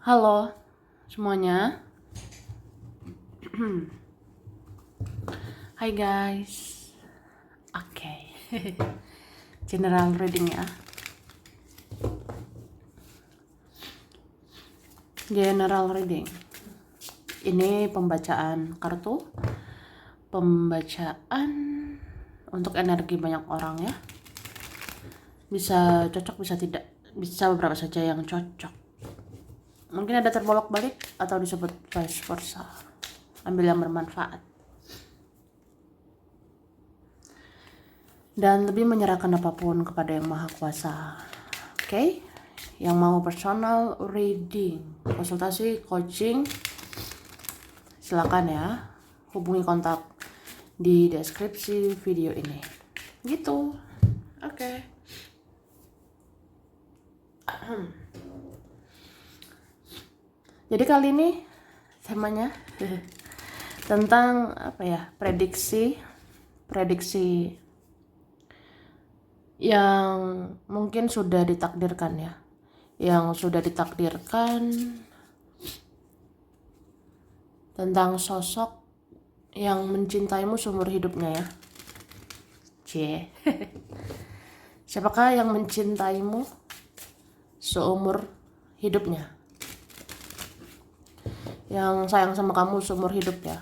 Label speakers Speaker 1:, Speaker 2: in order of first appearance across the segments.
Speaker 1: Halo semuanya. Hai guys. Oke. General reading ya. General reading. Ini pembacaan kartu. Pembacaan untuk energi banyak orang ya. Bisa cocok, bisa tidak. Bisa beberapa saja yang cocok. Mungkin ada terbolak-balik atau disebut vice versa. Ambil yang bermanfaat. Dan lebih menyerahkan apapun kepada Yang Maha Kuasa. Oke? Yang mau personal reading, konsultasi, coaching, silakan ya. Hubungi kontak di deskripsi video ini. Gitu. Oke. Jadi kali ini temanya tentang apa ya? Prediksi yang mungkin sudah ditakdirkan ya. Yang sudah ditakdirkan tentang sosok yang mencintaimu seumur hidupnya ya. Cie. Siapakah yang mencintaimu seumur hidupnya? Yang sayang sama kamu seumur hidup ya.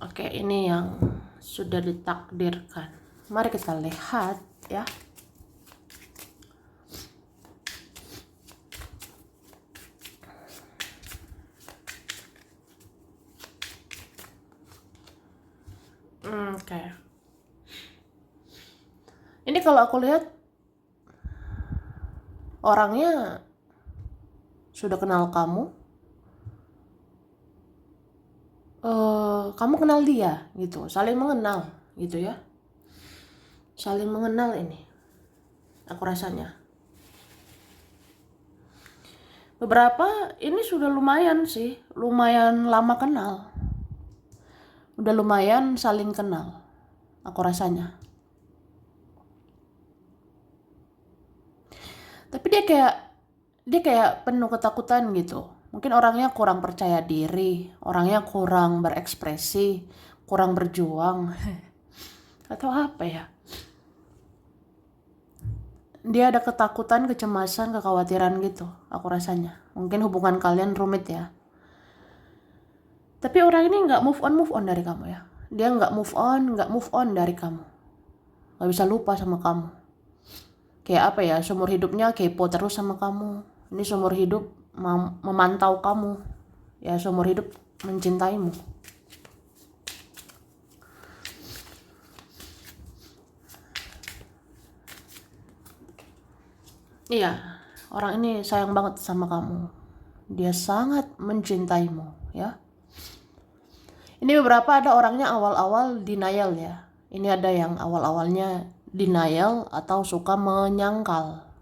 Speaker 1: Oke, ini yang sudah ditakdirkan. Mari kita lihat ya. Oke. Ini kalau aku lihat orangnya sudah kenal kamu. Kamu kenal dia gitu, saling mengenal gitu ya. Saling mengenal ini. Aku rasanya. Beberapa ini sudah lumayan sih, lumayan lama kenal. Udah lumayan saling kenal. Aku rasanya. Tapi dia kayak penuh ketakutan gitu. Mungkin orangnya kurang percaya diri, orangnya kurang berekspresi, kurang berjuang. Atau apa ya? Dia ada ketakutan, kecemasan, kekhawatiran gitu, aku rasanya. Mungkin hubungan kalian rumit ya. Tapi orang ini nggak move on dari kamu ya. Dia nggak move on dari kamu. Nggak bisa lupa sama kamu. Kayak apa ya, seumur hidupnya kepo terus sama kamu. Ini seumur hidup memantau kamu. Ya, seumur hidup mencintaimu. Iya, orang ini sayang banget sama kamu. Dia sangat mencintaimu, ya. Ini beberapa ada orangnya awal-awal denial ya. Ini ada yang awal-awalnya denial atau suka menyangkal.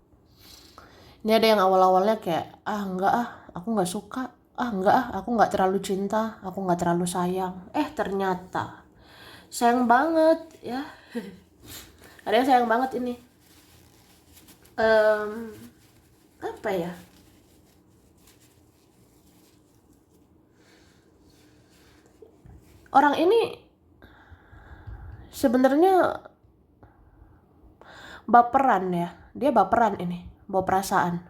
Speaker 1: Ini ada yang awal-awalnya kayak, enggak aku nggak suka. Enggak aku nggak terlalu cinta, aku nggak terlalu sayang. Ternyata sayang banget ya. Ada yang sayang banget ini. Apa ya? Orang ini sebenarnya baperan ya. Dia baperan ini, bawa perasaan.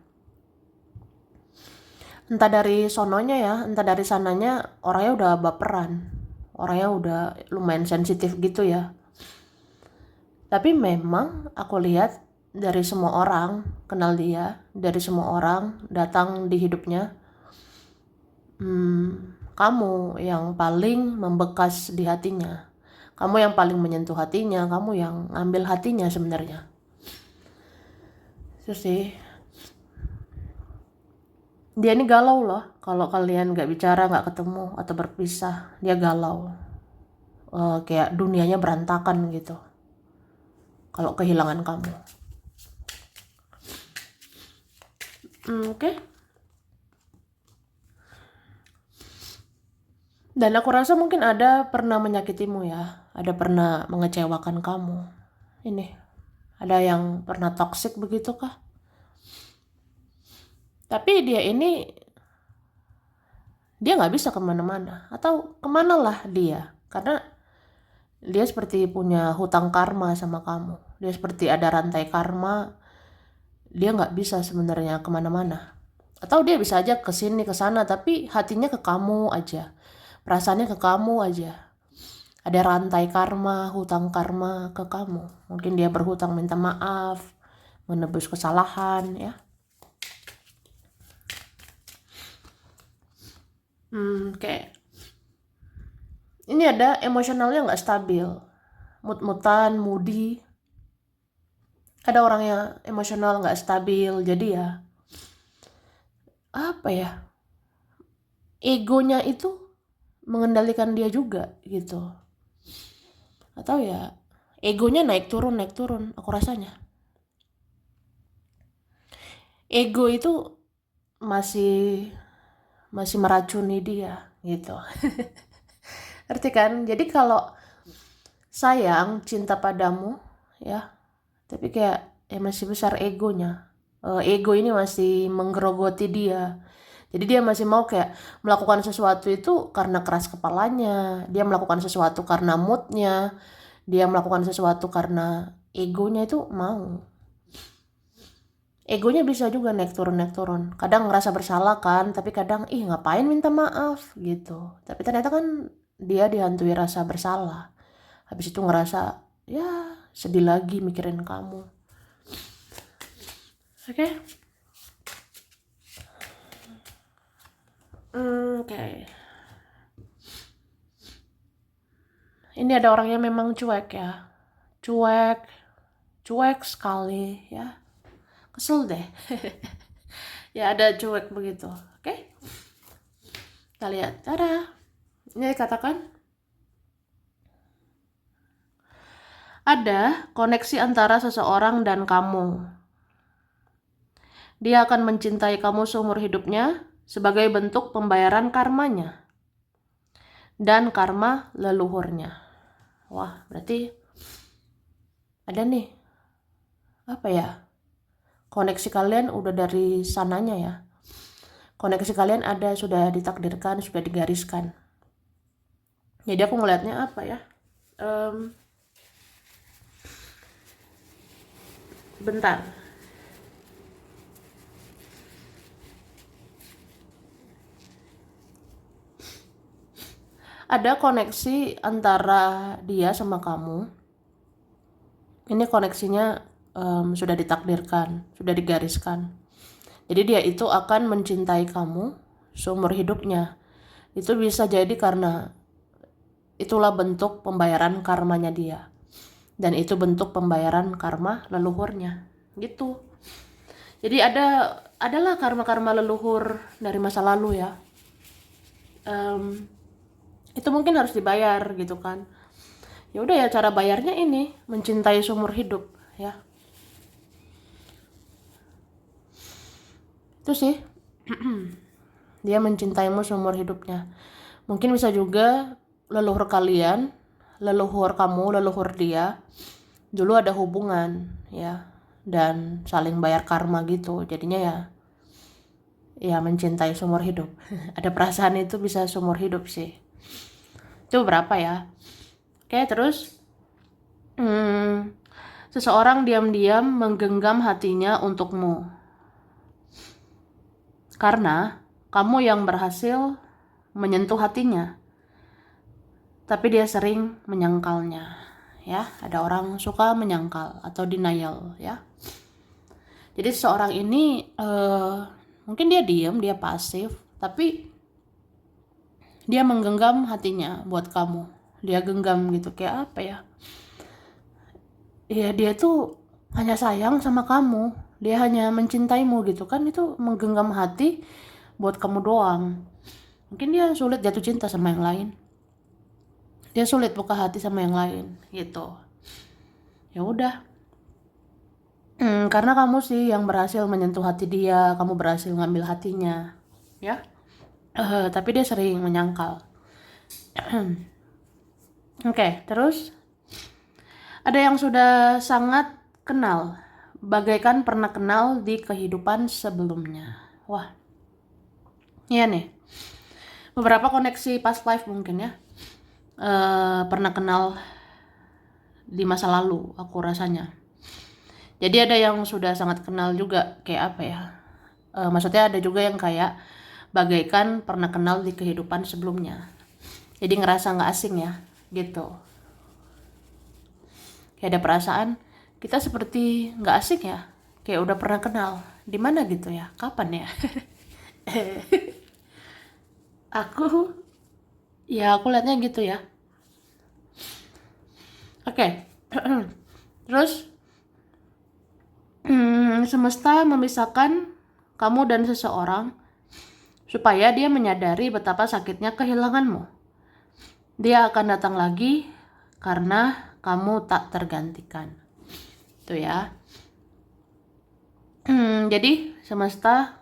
Speaker 1: Entah dari sononya ya, entah dari sananya orangnya udah baperan. Orangnya udah lumayan sensitif gitu ya. Tapi memang aku lihat dari semua orang kenal dia, dari semua orang datang di hidupnya, kamu yang paling membekas di hatinya. Kamu yang paling menyentuh hatinya, kamu yang ngambil hatinya sebenarnya. Itu sih. Dia ini galau loh, kalau kalian gak bicara, gak ketemu, atau berpisah, dia galau. Kayak dunianya berantakan gitu. Kalau kehilangan kamu. Oke. Dan aku rasa mungkin ada pernah menyakitimu ya. Ada pernah mengecewakan kamu. Ini. Ada yang pernah toksik begitu kah? Tapi dia nggak bisa kemana-mana, atau kemana lah dia, karena dia seperti punya hutang karma sama kamu. Dia seperti ada rantai karma, dia nggak bisa sebenarnya kemana-mana. Atau dia bisa aja ke sini ke sana, tapi hatinya ke kamu aja, perasaannya ke kamu aja. Ada rantai karma, hutang karma ke kamu. Mungkin dia berhutang minta maaf, menebus kesalahan ya. Kayak ini ada emosionalnya nggak stabil, mut-mutan, moody. Ada orang yang emosional nggak stabil, jadi ya apa ya, egonya itu mengendalikan dia juga gitu. Atau ya egonya naik turun aku rasanya. Ego itu masih meracuni dia gitu. Ngerti kan? Jadi kalau sayang cinta padamu ya, tapi kayak ya masih besar egonya. Ego ini masih menggerogoti dia. Jadi dia masih mau kayak melakukan sesuatu itu karena keras kepalanya, dia melakukan sesuatu karena moodnya, dia melakukan sesuatu karena egonya itu mau. Egonya bisa juga naik turun. Kadang ngerasa bersalah kan, tapi kadang ngapain minta maaf gitu. Tapi ternyata kan dia dihantui rasa bersalah. Habis itu ngerasa ya sedih lagi mikirin kamu. Oke. Oke. Ini ada orang yang memang cuek ya. Cuek sekali ya. Kesel deh. Ya ada cuek begitu. Oke. Kita lihat. Tada. Ini dikatakan ada koneksi antara seseorang dan kamu. Dia akan mencintai kamu seumur hidupnya sebagai bentuk pembayaran karmanya dan karma leluhurnya. Wah, berarti ada nih, apa ya, koneksi kalian udah dari sananya ya. Koneksi kalian ada, sudah ditakdirkan, sudah digariskan. Jadi aku ngelihatnya apa ya, bentar. Ada koneksi antara dia sama kamu. Ini koneksinya sudah ditakdirkan, sudah digariskan. Jadi dia itu akan mencintai kamu seumur hidupnya. Itu bisa jadi karena itulah bentuk pembayaran karmanya dia. Dan itu bentuk pembayaran karma leluhurnya. Gitu. Jadi adalah karma-karma leluhur dari masa lalu ya. Itu mungkin harus dibayar gitu kan. Ya udah ya, cara bayarnya ini mencintai seumur hidup ya. Itu sih. Dia mencintaimu seumur hidupnya. Mungkin bisa juga leluhur kalian, leluhur kamu, leluhur dia dulu ada hubungan ya, dan saling bayar karma gitu. Jadinya ya mencintai seumur hidup. Ada perasaan itu bisa seumur hidup sih. Itu berapa ya? Oke, terus seseorang diam-diam menggenggam hatinya untukmu karena kamu yang berhasil menyentuh hatinya, tapi dia sering menyangkalnya ya. Ada orang suka menyangkal atau denial ya. Jadi seseorang ini mungkin dia diam, dia pasif, tapi dia menggenggam hatinya buat kamu. Dia genggam gitu, kayak apa ya, ya dia tuh hanya sayang sama kamu, dia hanya mencintaimu gitu kan. Itu menggenggam hati buat kamu doang. Mungkin dia sulit jatuh cinta sama yang lain, dia sulit buka hati sama yang lain gitu. Ya udah, karena kamu sih yang berhasil menyentuh hati dia, kamu berhasil ngambil hatinya ya. Tapi dia sering menyangkal. Oke, terus ada yang sudah sangat kenal, bagaikan pernah kenal di kehidupan sebelumnya. Wah, iya nih. Beberapa koneksi past life mungkin ya. Pernah kenal di masa lalu aku rasanya. Jadi ada yang sudah sangat kenal juga, kayak apa ya? Maksudnya ada juga yang kayak bagaikan pernah kenal di kehidupan sebelumnya. Jadi ngerasa nggak asing ya, gitu. Kayak ada perasaan kita seperti nggak asing ya, kayak udah pernah kenal. Di mana gitu ya? Kapan ya? Aku aku liatnya gitu ya. Oke. Terus semesta memisahkan kamu dan seseorang supaya dia menyadari betapa sakitnya kehilanganmu. Dia akan datang lagi karena kamu tak tergantikan. Itu ya. Jadi semesta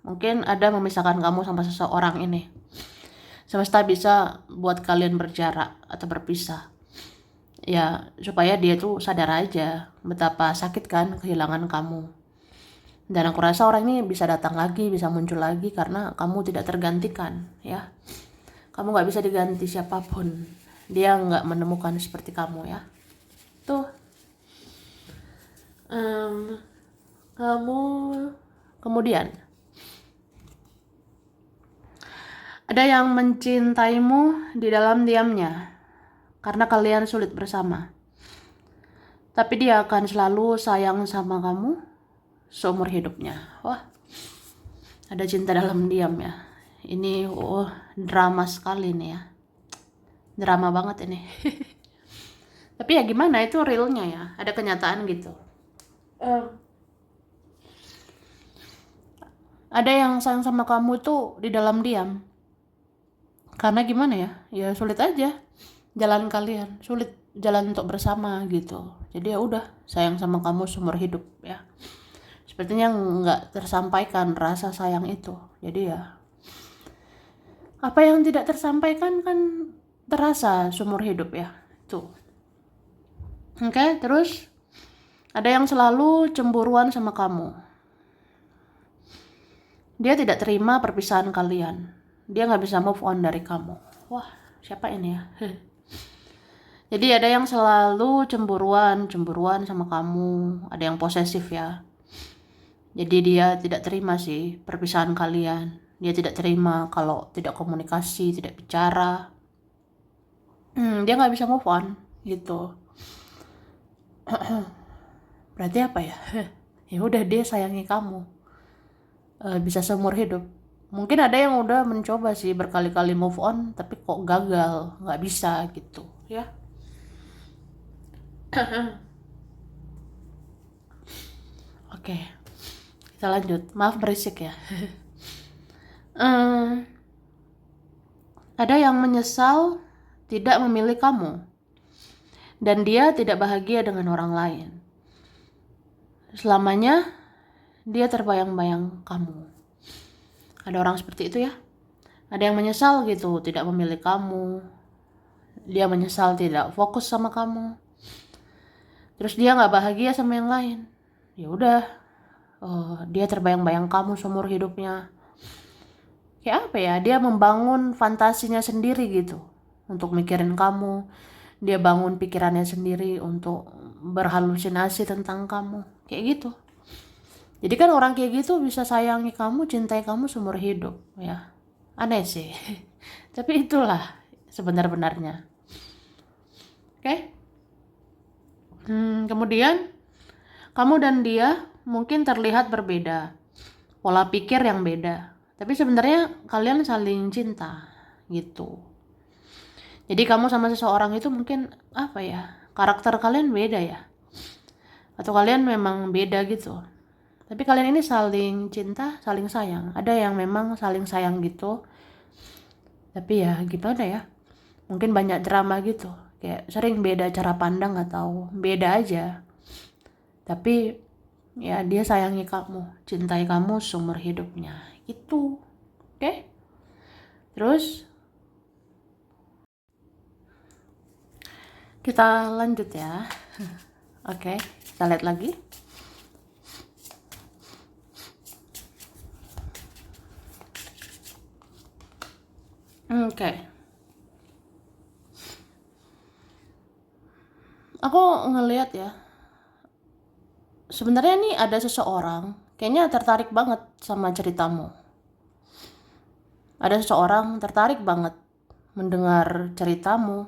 Speaker 1: mungkin ada memisahkan kamu sama seseorang ini. Semesta bisa buat kalian berjarak atau berpisah. Ya, supaya dia tuh sadar aja betapa sakit kan kehilangan kamu. Dan aku rasa orang ini bisa datang lagi, bisa muncul lagi karena kamu tidak tergantikan, ya. Kamu nggak bisa diganti siapapun. Dia nggak menemukan seperti kamu, ya. Tuh, kamu kemudian ada yang mencintaimu di dalam diamnya karena kalian sulit bersama. Tapi dia akan selalu sayang sama kamu seumur hidupnya. Wah, ada cinta dalam diam ya. Ini drama sekali nih ya. Drama banget ini. Tapi ya gimana, itu realnya ya. Ada kenyataan gitu. Ada yang sayang sama kamu tuh di dalam diam. Karena gimana ya? Ya sulit aja jalan kalian, sulit jalan untuk bersama gitu. Jadi ya udah, sayang sama kamu seumur hidup ya. Sepertinya nggak tersampaikan rasa sayang itu. Jadi ya apa yang tidak tersampaikan kan terasa seumur hidup ya. Tuh. Oke, terus ada yang selalu cemburuan sama kamu. Dia tidak terima perpisahan kalian. Dia nggak bisa move on dari kamu. Wah, siapa ini ya? Jadi ada yang selalu cemburuan sama kamu. Ada yang posesif ya. Jadi dia tidak terima sih perpisahan kalian. Dia tidak terima kalau tidak komunikasi, tidak bicara. Dia nggak bisa move on gitu. Berarti apa ya? Ya udah, dia sayangi kamu. Bisa seumur hidup. Mungkin ada yang udah mencoba sih berkali-kali move on, tapi kok gagal, nggak bisa gitu ya. Oke, kita lanjut. Maaf berisik ya. Ada yang menyesal tidak memilih kamu, dan dia tidak bahagia dengan orang lain. Selamanya dia terbayang-bayang kamu. Ada orang seperti itu ya. Ada yang menyesal gitu tidak memilih kamu. Dia menyesal tidak fokus sama kamu. Terus dia nggak bahagia sama yang lain. Ya udah, dia terbayang-bayang kamu seumur hidupnya. Kayak apa ya? Dia membangun fantasinya sendiri gitu untuk mikirin kamu. Dia bangun pikirannya sendiri untuk berhalusinasi tentang kamu. Kayak gitu. Jadi kan orang kayak gitu bisa sayangi kamu, cintai kamu seumur hidup ya. Aneh sih. Tapi itulah sebenar-benarnya. Oke? Kemudian kamu dan dia mungkin terlihat berbeda. Pola pikir yang beda. Tapi sebenarnya kalian saling cinta gitu. Jadi kamu sama seseorang itu mungkin apa ya? Karakter kalian beda ya. Atau kalian memang beda gitu. Tapi kalian ini saling cinta, saling sayang. Ada yang memang saling sayang gitu. Tapi ya gimana ya? Mungkin banyak drama gitu. Kayak sering beda cara pandang atau beda aja. Tapi ya dia sayangi kamu, cintai kamu seumur hidupnya. Itu. Oke? Terus kita lanjut ya. Oke, kita lihat lagi. Oke. Aku ngelihat ya, sebenarnya nih ada seseorang kayaknya tertarik banget sama ceritamu. Ada seseorang tertarik banget mendengar ceritamu,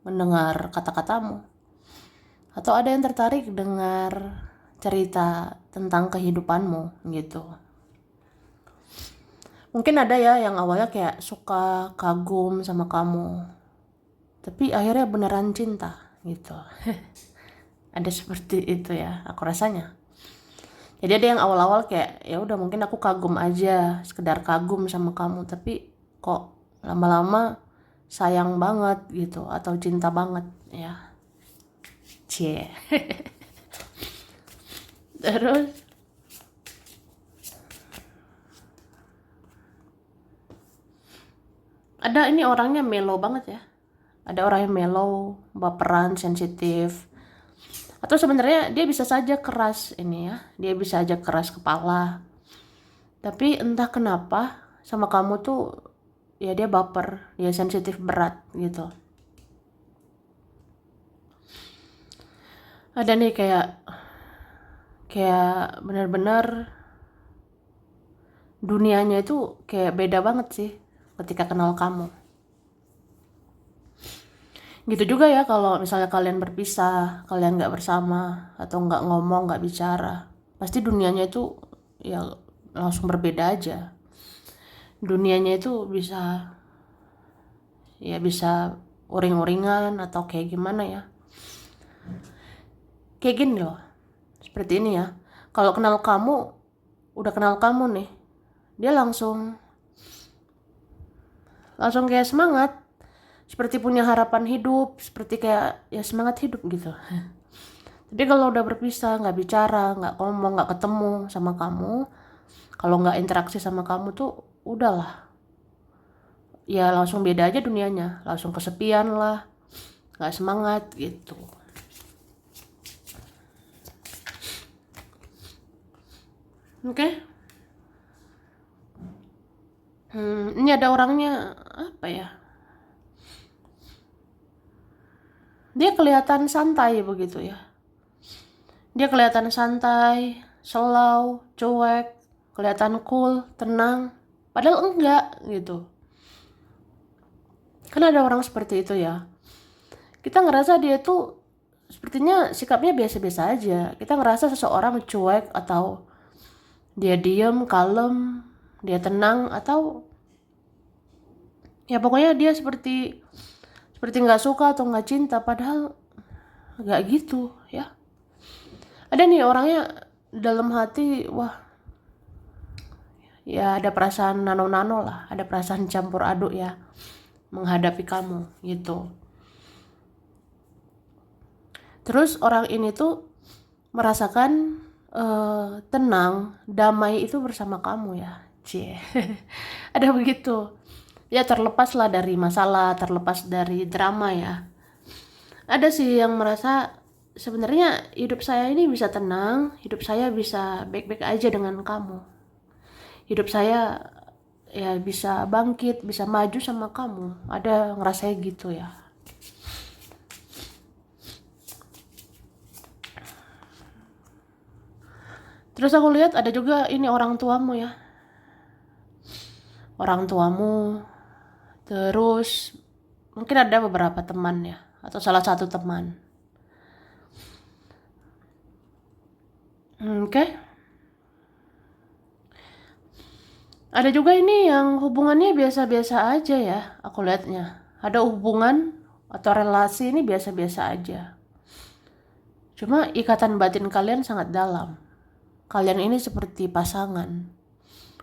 Speaker 1: mendengar kata-katamu. Atau ada yang tertarik dengar cerita tentang kehidupanmu gitu. Mungkin ada ya yang awalnya kayak suka, kagum sama kamu, tapi akhirnya beneran cinta gitu. Ada seperti itu ya, aku rasanya. Jadi ada yang awal-awal kayak ya udah mungkin aku kagum aja, sekedar kagum sama kamu, tapi kok lama-lama sayang banget gitu atau cinta banget ya. Cie. Terus ada ini orangnya mellow banget ya. Ada orang yang mellow, baperan, sensitif. Atau sebenarnya dia bisa saja keras ini ya. Dia bisa aja keras kepala. Tapi entah kenapa sama kamu tuh ya dia baper, dia sensitif berat gitu. Ada nih kayak benar-benar dunianya itu kayak beda banget sih ketika kenal kamu. Gitu juga ya kalau misalnya kalian berpisah, kalian nggak bersama atau nggak ngomong, nggak bicara, pasti dunianya itu ya langsung berbeda aja. Dunianya itu bisa uring-uringan atau kayak gimana ya. Kayak gini loh, seperti ini ya. Kalau udah kenal kamu nih, dia langsung kayak semangat, seperti punya harapan hidup, seperti kayak ya semangat hidup gitu. Tapi kalau udah berpisah, nggak bicara, nggak ngomong, nggak ketemu sama kamu, kalau nggak interaksi sama kamu tuh udahlah, ya langsung beda aja dunianya, langsung kesepian lah, nggak semangat gitu. Oke. Ini ada orangnya apa ya? Dia kelihatan santai begitu ya. Dia kelihatan santai, slow, cuek, kelihatan cool, tenang. Padahal enggak gitu. Kan ada orang seperti itu ya. Kita ngerasa dia tuh sepertinya sikapnya biasa-biasa aja. Kita ngerasa seseorang cuek atau dia diem, kalem, dia tenang atau ya pokoknya dia seperti nggak suka atau nggak cinta. Padahal nggak gitu ya. Ada nih orangnya dalam hati, wah ya ada perasaan nano-nano lah, ada perasaan campur aduk ya menghadapi kamu gitu. Terus orang ini tuh merasakan tenang, damai itu bersama kamu ya. Cie. Ada begitu. Ya terlepas lah dari masalah, terlepas dari drama ya. Ada sih yang merasa sebenarnya hidup saya ini bisa tenang, hidup saya bisa baik-baik aja dengan kamu. Hidup saya ya bisa bangkit, bisa maju sama kamu. Ada ngerasanya gitu ya. Terus aku lihat ada juga ini orang tuamu ya. Orang tuamu, terus mungkin ada beberapa teman ya, atau salah satu teman. Oke. Ada juga ini yang hubungannya biasa-biasa aja ya, aku lihatnya. Ada hubungan atau relasi ini biasa-biasa aja. Cuma ikatan batin kalian sangat dalam. Kalian ini seperti pasangan.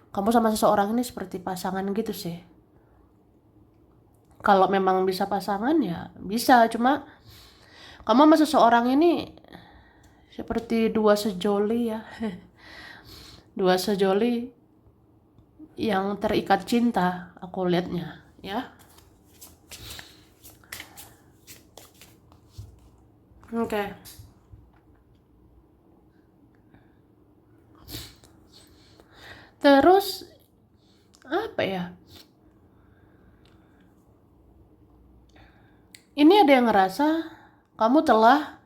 Speaker 1: Kamu sama seseorang ini seperti pasangan gitu sih. Kalau memang bisa pasangan ya bisa, cuma kamu sama seseorang ini seperti dua sejoli ya. Dua sejoli yang terikat cinta, aku lihatnya ya. Oke. Terus apa ya? ada yang ngerasa kamu telah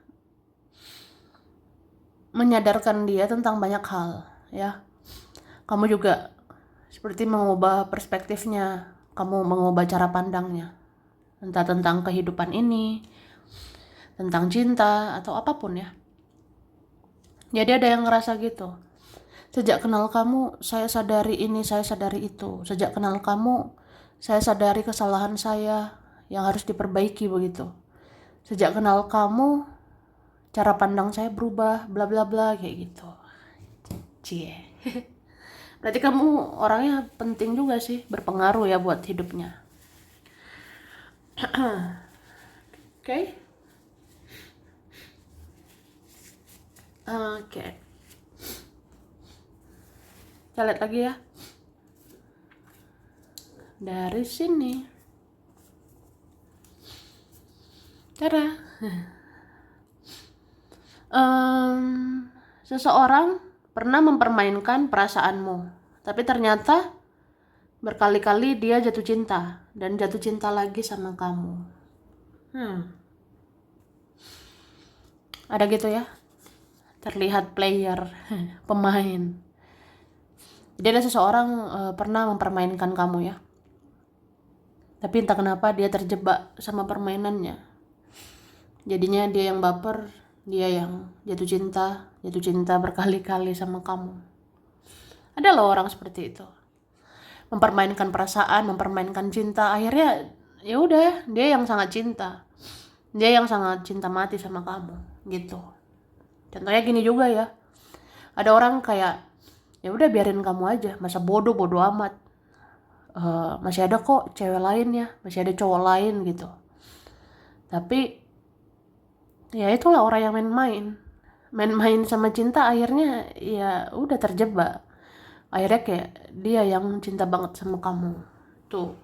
Speaker 1: menyadarkan dia tentang banyak hal, ya. Kamu juga seperti mengubah perspektifnya, kamu mengubah cara pandangnya, entah tentang kehidupan ini, tentang cinta, atau apapun ya. Jadi ada yang ngerasa gitu. Sejak kenal kamu, saya sadari ini, saya sadari itu. Sejak kenal kamu, saya sadari kesalahan saya yang harus diperbaiki begitu. Sejak kenal kamu, cara pandang saya berubah, bla bla bla kayak gitu. Cie. Berarti kamu orangnya penting juga sih, berpengaruh ya buat hidupnya. Oke. Oke. Kita lihat lagi ya. Dari sini. Tada. Seseorang pernah mempermainkan perasaanmu, tapi ternyata berkali-kali dia jatuh cinta dan jatuh cinta lagi sama kamu. Ada gitu ya, terlihat player, pemain. Jadi ada seseorang pernah mempermainkan kamu ya, tapi entah kenapa dia terjebak sama permainannya. Jadinya dia yang baper, dia yang jatuh cinta berkali-kali sama kamu. Ada loh orang seperti itu, mempermainkan perasaan, mempermainkan cinta, akhirnya ya udah dia yang sangat cinta mati sama kamu gitu. Contohnya gini juga ya, ada orang kayak ya udah biarin kamu aja, masa bodoh amat, masih ada kok cewek lain ya, masih ada cowok lain gitu. Tapi ya itulah orang yang main-main sama cinta, akhirnya ya udah terjebak. Akhirnya kayak dia yang cinta banget sama kamu tuh.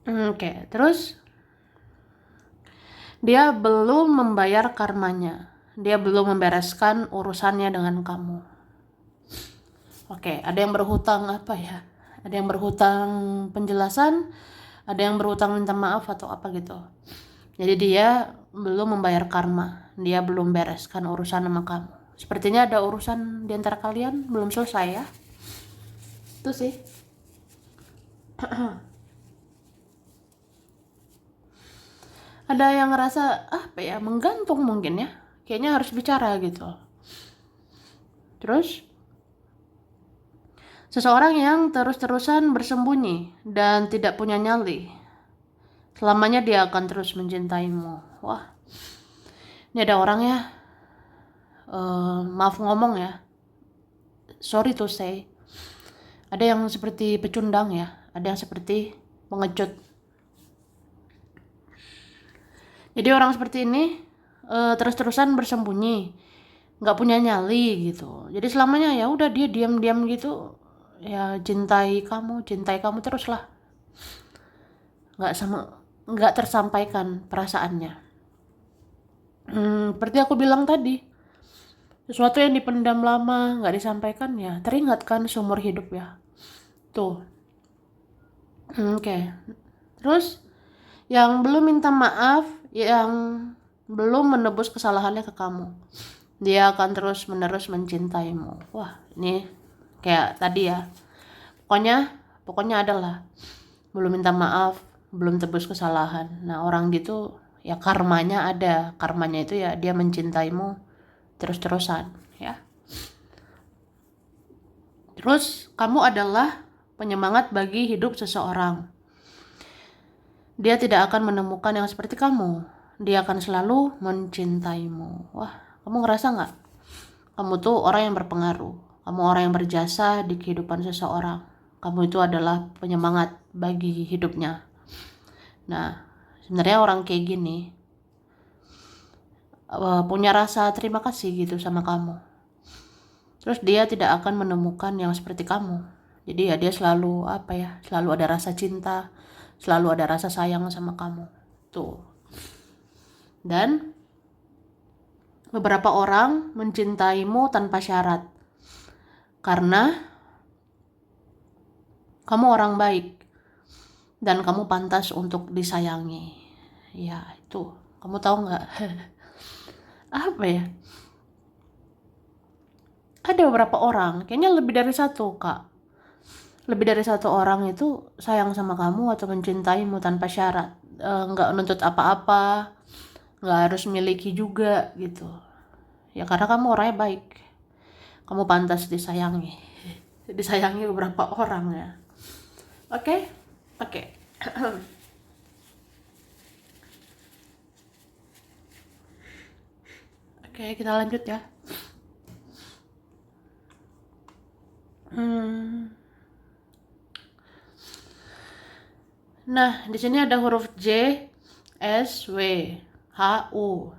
Speaker 1: Oke, terus dia belum membayar karmanya, dia belum membereskan urusannya dengan kamu. Oke, ada yang berhutang apa ya, ada yang berhutang penjelasan, ada yang berhutang minta maaf atau apa gitu. Jadi dia belum membayar karma, dia belum bereskan urusan sama kamu. Sepertinya ada urusan di antara kalian belum selesai ya. Itu sih. Ada yang ngerasa apa ya, menggantung mungkin ya, kayaknya harus bicara gitu. Terus seseorang yang terus-terusan bersembunyi dan tidak punya nyali, selamanya dia akan terus mencintaimu. Wah, ini ada orang ya, maaf ngomong ya, sorry to say, ada yang seperti pecundang ya, ada yang seperti pengecut. Jadi orang seperti ini terus-terusan bersembunyi, nggak punya nyali gitu. Jadi selamanya ya udah dia diam-diam gitu, ya cintai kamu terus lah, nggak tersampaikan perasaannya. Seperti aku bilang tadi, sesuatu yang dipendam lama nggak disampaikan ya teringat kan seumur hidup ya tuh. Oke. Terus yang belum minta maaf, yang belum menebus kesalahannya ke kamu, dia akan terus menerus mencintaimu. Wah, ini kayak tadi ya, pokoknya adalah belum minta maaf, belum tebus kesalahan. Nah orang gitu ya karmanya ada, karmanya itu ya dia mencintaimu terus-terusan ya. Terus kamu adalah penyemangat bagi hidup seseorang. Dia tidak akan menemukan yang seperti kamu, dia akan selalu mencintaimu. Wah, kamu ngerasa gak? Kamu tuh orang yang berpengaruh, kamu orang yang berjasa di kehidupan seseorang. Kamu itu adalah penyemangat bagi hidupnya. Nah, sebenarnya orang kayak gini punya rasa terima kasih gitu sama kamu. Terus dia tidak akan menemukan yang seperti kamu. Jadi ya dia selalu selalu ada rasa cinta, selalu ada rasa sayang sama kamu. Tuh. Dan beberapa orang mencintaimu tanpa syarat. Karena kamu orang baik. dan kamu pantas untuk disayangi. Ya itu, kamu tahu nggak? Apa ya? Ada beberapa orang, kayaknya lebih dari satu kak. Lebih dari satu orang itu sayang sama kamu atau mencintaimu tanpa syarat. Nggak nuntut apa-apa, nggak harus miliki juga gitu. Ya karena kamu orangnya baik. Kamu pantas disayangi. Disayangi beberapa orang ya. Oke? Oke. Oke, kita lanjut ya. Nah, di sini ada huruf J, S, W, H, U,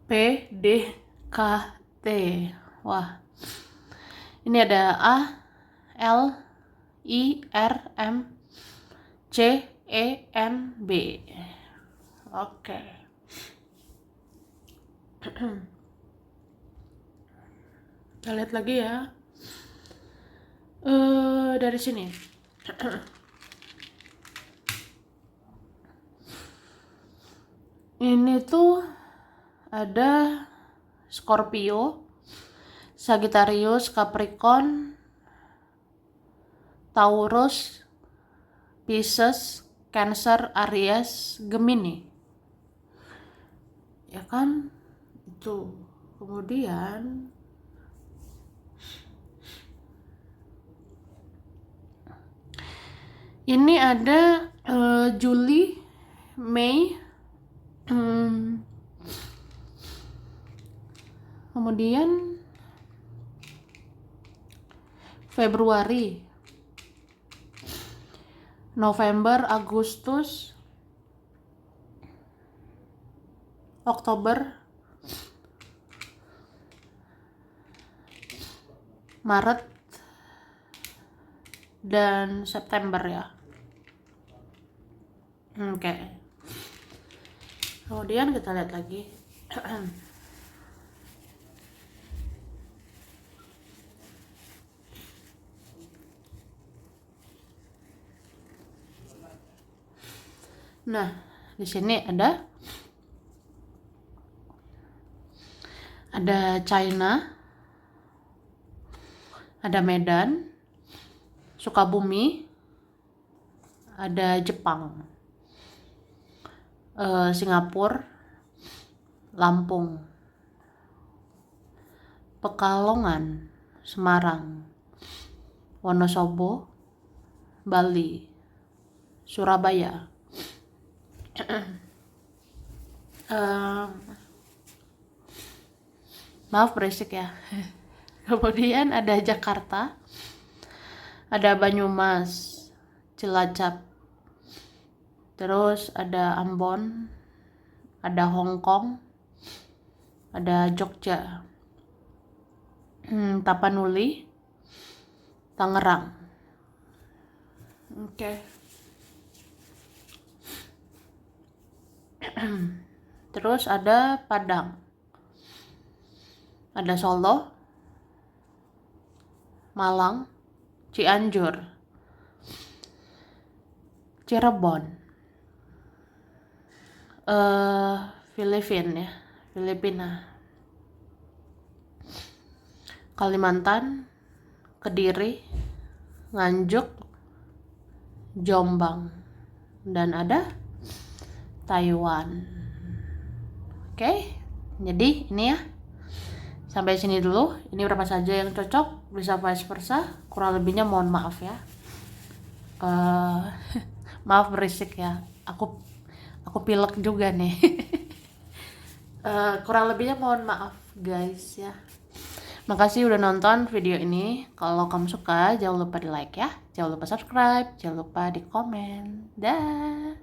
Speaker 1: P, D, K, T. Wah, ini ada A, L, I, R, M, C, E, N, B. Oke. Kita lihat lagi ya. Dari sini. Ini tuh ada Scorpio, Sagittarius, Capricorn, Taurus, Pisces, Cancer, Aries, Gemini. Ya kan? Itu. Kemudian ini ada Juli, Mei, kemudian Februari, November, Agustus, Oktober, Maret, dan September ya. Oke. Kemudian kita lihat lagi. Nah, di sini ada China, ada Medan, Sukabumi, ada Jepang, Singapura, Lampung, Pekalongan, Semarang, Wonosobo, Bali, Surabaya. Maaf berisik ya. Kemudian ada Jakarta, ada Banyumas, Cilacap, terus ada Ambon, ada Hong Kong, ada Jogja, Tapanuli, Tangerang. Oke. Terus ada Padang, ada Solo, Malang, Cianjur, Cirebon, Filipina, Kalimantan, Kediri, Nganjuk, Jombang, dan ada Taiwan. Oke, jadi ini ya. Sampai sini dulu. Ini berapa saja yang cocok, bisa vice versa. Kurang lebihnya mohon maaf ya. Maaf berisik ya. Aku pilek juga nih. Kurang lebihnya mohon maaf guys ya. Makasih udah nonton video ini. Kalau kamu suka, jangan lupa di like ya. Jangan lupa subscribe. Jangan lupa di komen. Dah.